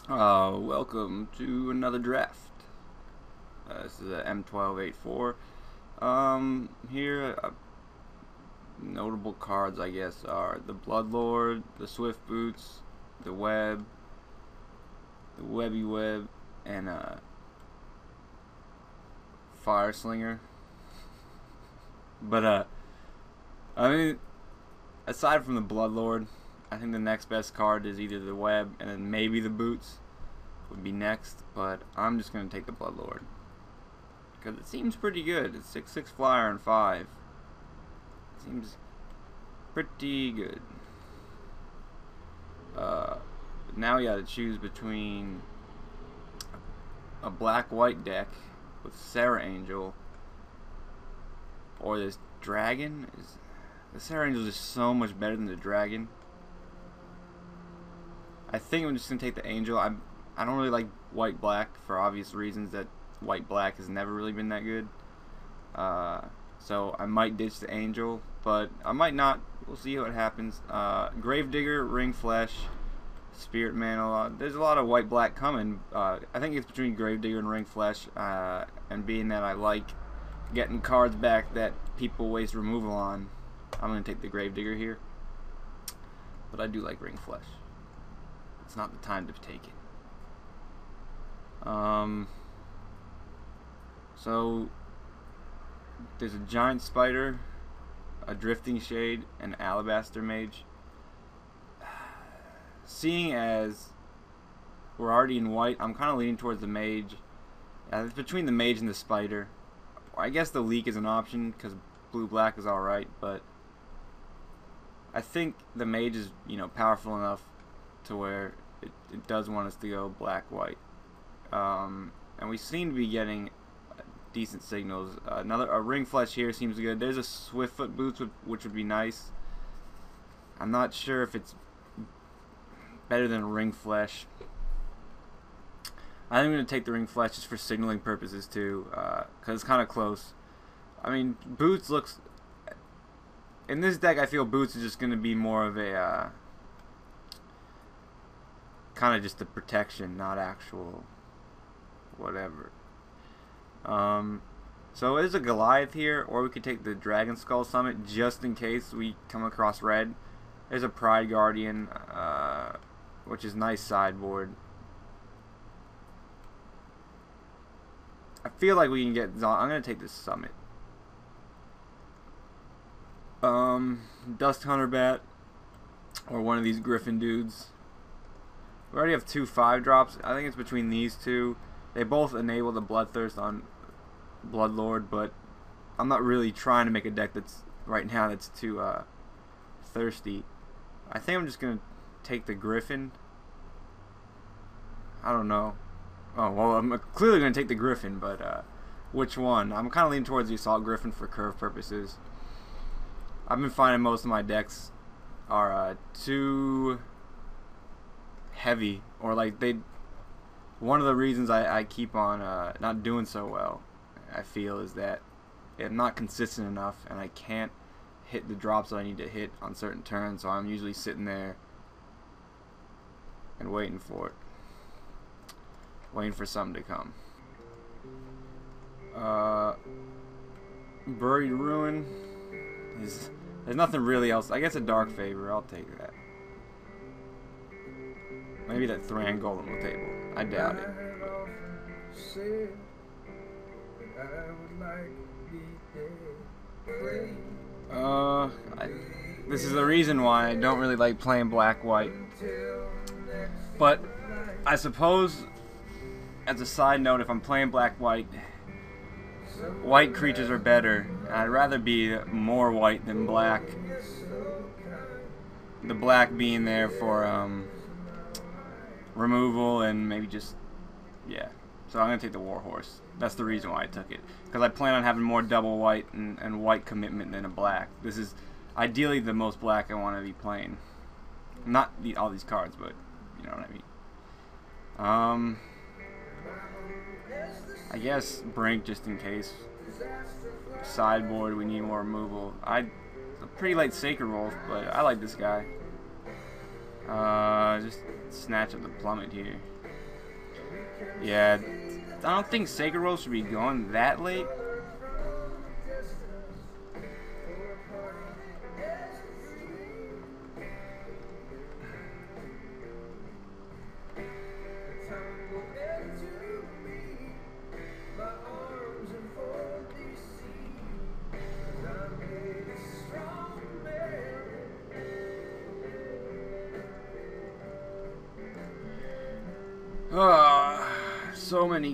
Welcome to another draft. This is a M12 84. Here, notable cards, I guess, are the Bloodlord, the Swift Boots, the Web, the Webby Web, and Fire Slinger. But I mean, aside from the Bloodlord, I think the next best card is either the Web and then maybe the Boots would be next, but I'm just going to take the Bloodlord because it seems pretty good. It's 6/6 flyer and 5. Seems pretty good. Now we got to choose between a black-white deck with Sarah Angel or this dragon. The Sarah Angel is so much better than the dragon. I think I'm just gonna take the Angel. I don't really like white black for obvious reasons that white black has never really been that good. So I might ditch the Angel, but I might not. We'll see what happens. Gravedigger, Ring Flesh, Spirit Mantle. There's a lot of white black coming. I think it's between Gravedigger and Ring Flesh. And being that I like getting cards back that people waste removal on, I'm gonna take the Gravedigger here. But I do like Ring Flesh. It's not the time to take it. So there's a giant spider, a drifting shade, and alabaster mage. Seeing as we're already in white, I'm kind of leaning towards the mage. It's between the mage and the spider. I guess the leak is an option because blue-black is alright, but I think the mage is, powerful enough to where it does want us to go black-white. And we seem to be getting decent signals. A Ring Flesh here seems good. There's a Swiftfoot Boots, which would be nice. I'm not sure if it's better than a Ring Flesh. I think I'm going to take the Ring Flesh just for signaling purposes too, because it's kind of close. I mean, Boots looks... In this deck, I feel Boots is just going to be more of a... kind of just a protection, not actual whatever. So there's a Goliath here, or we could take the Dragon Skull Summit just in case we come across red. There's a Pride Guardian, which is nice sideboard. I feel like we can get... I'm going to take this Summit. Dust Hunter Bat, or one of these Griffin dudes. We already have 2 5-drops. I think it's between these two. They both enable the Bloodthirst on Bloodlord, but I'm not really trying to make a deck that's right now that's too thirsty. I think I'm just gonna take the Griffin. I don't know. Oh well, I'm clearly gonna take the Griffin, but which one? I'm kind of leaning towards the Assault Griffin for curve purposes. I've been finding most of my decks are too heavy, or like one of the reasons I keep on not doing so well, I feel, is that I'm not consistent enough and I can't hit the drops that I need to hit on certain turns, so I'm usually sitting there and waiting for it, waiting for something to come. Buried Ruin is... There's nothing really else. I guess a Dark Favor, I'll take that. Maybe that Thran Golem will table. I doubt it. This is the reason why I don't really like playing black-white. But I suppose, as a side note, if I'm playing black-white, white creatures are better. I'd rather be more white than black. The black being there for removal and maybe just, yeah. So I'm going to take the Warhorse. That's the reason why I took it. Because I plan on having more double white and white commitment than a black. This is ideally the most black I want to be playing. Not all these cards, but you know what I mean. I guess Brink just in case. Sideboard, we need more removal. A pretty late Sacred Wolf, but I like this guy. Just snatch up the Plummet here. Yeah, I don't think Sacred Roll should be going that late.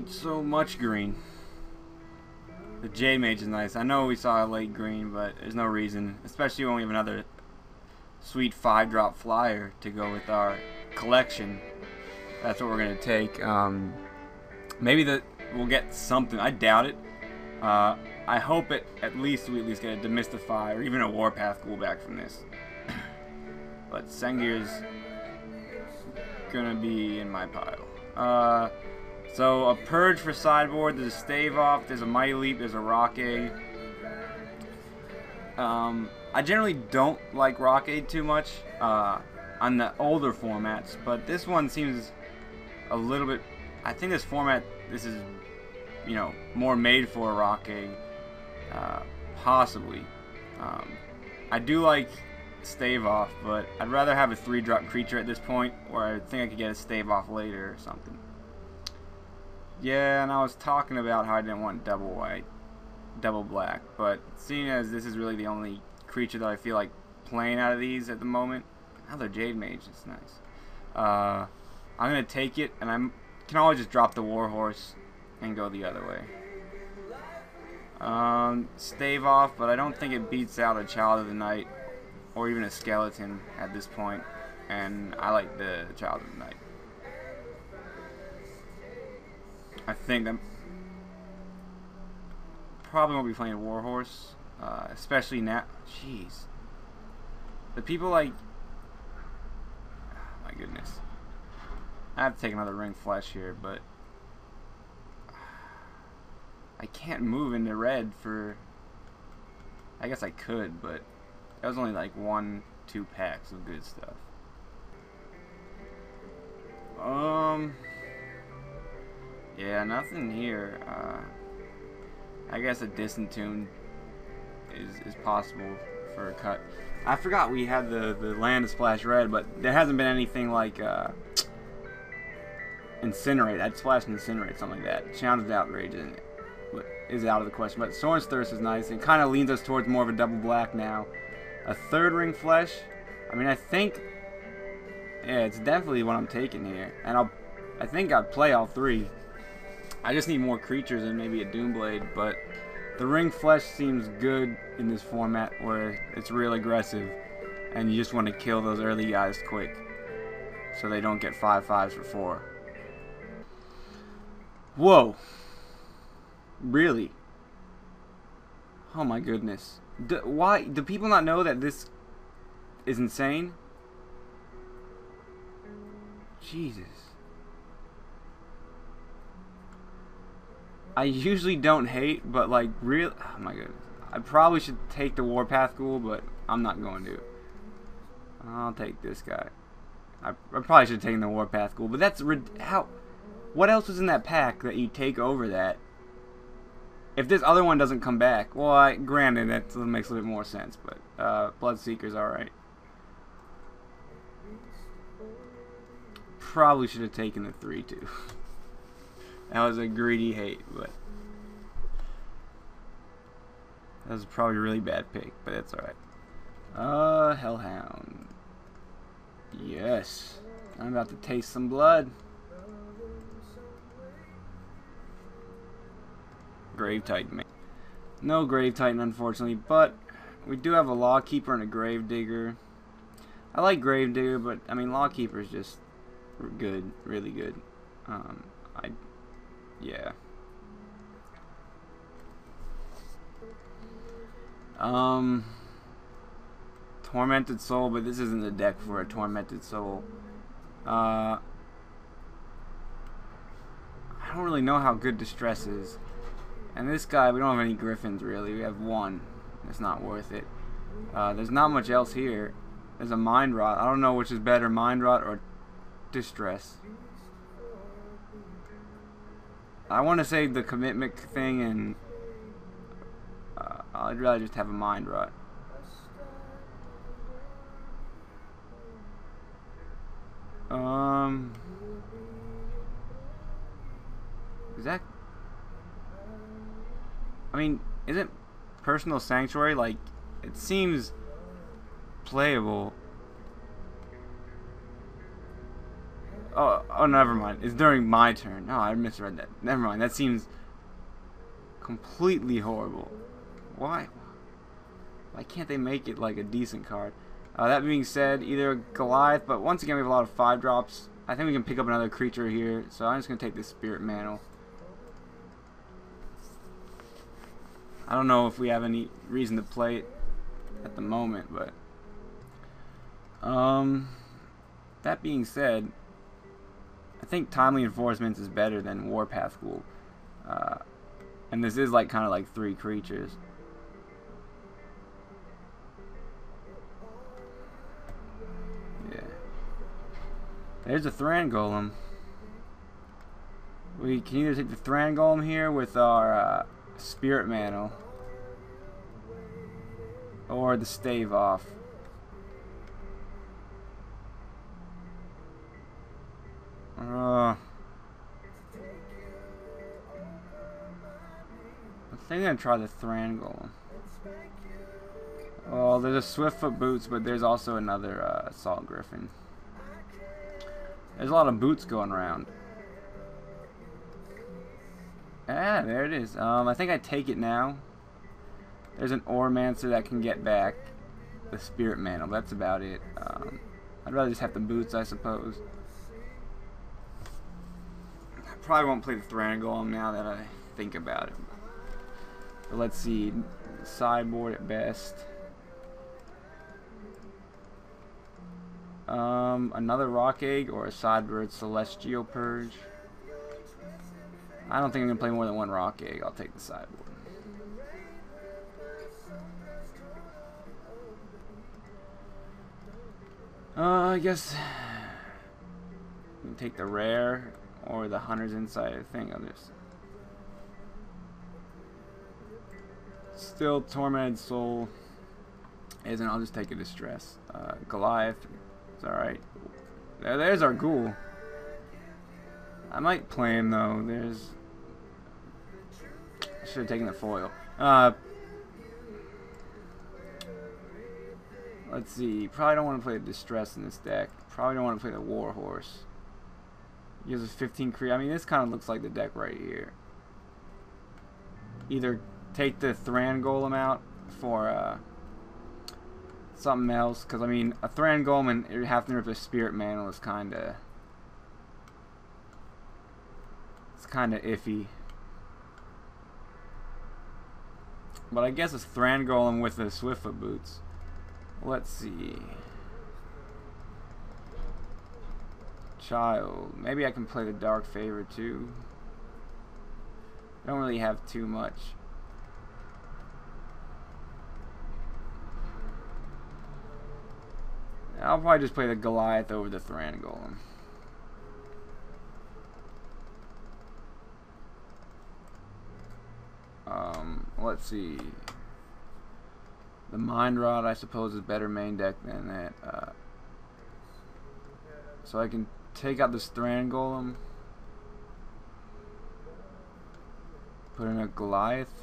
So much green. The J Mage is nice. I know we saw a late green, but there's no reason, especially when we have another sweet 5-drop flyer to go with our collection. That's what we're gonna take. Maybe we'll get something. I doubt it. I hope we at least get a Demystify or even a Warpath Ghoul back from this. But Sengir's gonna be in my pile. So a Purge for sideboard, there's a Stave Off, there's a Mighty Leap, there's a Rockade. I generally don't like Rockade too much on the older formats, but this one seems a little bit, I think this is, you know, more made for a Rockade, possibly. I do like Stave Off, but I'd rather have a 3-drop creature at this point, or I think I could get a Stave Off later or something. Yeah, and I was talking about how I didn't want double black, but seeing as this is really the only creature that I feel like playing out of these at the moment, another Jade Mage, it's nice. I'm gonna take it, and I can always just drop the Warhorse and go the other way. Stave Off, but I don't think it beats out a Child of the Night or even a Skeleton at this point, and I like the Child of the Night. I think I'm probably won't be playing Warhorse, especially now. Jeez, the people like, oh my goodness. I have to take another Ring Flesh here, but I can't move into red for. I guess I could, but that was only like 1-2 packs of good stuff. Yeah, nothing here. I guess a Distant Tune is possible for a cut. I forgot we had the Land of Splash Red, but there hasn't been anything like Incinerate. I'd Splash and Incinerate, something like that. Challenge of Outrage is out of the question, but Soren's Thirst is nice. It kind of leans us towards more of a double black now. A 3rd Ring Flesh. I mean, I think, yeah, it's definitely what I'm taking here, and I think I'd play all 3. I just need more creatures and maybe a Doomblade, but the Ring Flesh seems good in this format where it's real aggressive and you just want to kill those early guys quick so they don't get 5/5s for 4. Whoa. Really? Oh my goodness. Why? Do people not know that this is insane? Jesus. I usually don't hate, but like real, oh my goodness. I probably should take the Warpath Ghoul, but I'm not going to. I'll take this guy. I probably should have taken the Warpath Ghoul, but that's how. What else was in that pack that you take over that? If this other one doesn't come back, well, granted that makes a little bit more sense, but Bloodseeker's all right. Probably should have taken the 3/2. That was a greedy hate, but that was probably a really bad pick, but that's alright. Hellhound. Yes. I'm about to taste some blood. Grave Titan. No Grave Titan, unfortunately, but we do have a Lawkeeper and a Grave Digger. I like Grave Digger, but I mean Lawkeeper is just good, really good. Yeah. Tormented Soul, but this isn't the deck for a Tormented Soul. I don't really know how good Distress is. And this guy, we don't have any Griffins really. We have 1. It's not worth it. There's not much else here. There's a Mind Rot. I don't know which is better, Mind Rot or Distress. I want to say the commitment thing, and I'd rather just have a mind rot. Is that? I mean, isn't Personal Sanctuary, like, it seems playable. Oh, never mind. It's during my turn. Oh, I misread that. Never mind. That seems completely horrible. Why? Why can't they make it like a decent card? That being said, either Goliath, but once again we have a lot of 5-drops. I think we can pick up another creature here, so I'm just going to take this Spirit Mantle. I don't know if we have any reason to play it at the moment, but that being said, I think Timely Enforcements is better than Warpath Ghoul. And this is like kind of like 3 creatures. Yeah. There's a Thran Golem. We can either take the Thran Golem here with our Spirit Mantle, or the Stave Off. I think I'm gonna try the Thran Golem. Well, there's a Swiftfoot Boots, but there's also another Assault Griffin. There's a lot of boots going around. Ah, there it is. I think I take it now. There's an Oromancer that can get back the Spirit Mantle. That's about it. I'd rather just have the boots, I suppose. I probably won't play the Thran Golem now that I think about it. But let's see. Sideboard at best. Another Rock Egg or a sideboard Celestial Purge. I don't think I'm going to play more than 1 Rock Egg. I'll take the sideboard. I guess we can take the rare or the Hunter's Insight. I think I'll just still Tormented Soul isn't. I'll just take a Distress. Goliath, it's alright. There's our Ghoul. I might play him though. I should have taken the foil. Let's see. Probably don't want to play the Distress in this deck. Probably don't want to play the Warhorse. Uses 15 creep. I mean, this kind of looks like the deck right here. Either take the Thran Golem out for something else, because I mean, a Thran Golem and having to rip a Spirit Mantle is kind of iffy. But I guess a Thran Golem with the Swiftfoot Boots. Let's see. Child. Maybe I can play the Dark Favor too. I don't really have too much. I'll probably just play the Goliath over the Thran Golem. Let's see. The Mind Rod, I suppose, is better main deck than that. So I can take out this Thran Golem, put in a Goliath.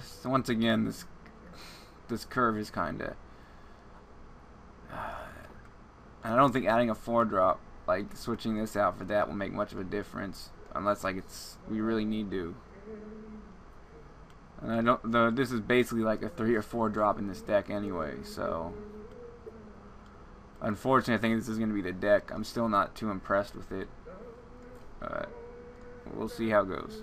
So once again, this curve is kinda. And I don't think adding a 4-drop, like switching this out for that, will make much of a difference, unless like we really need to. And I don't. Though this is basically like a 3 or 4 drop in this deck anyway, so unfortunately, I think this is going to be the deck. I'm still not too impressed with it. We'll see how it goes.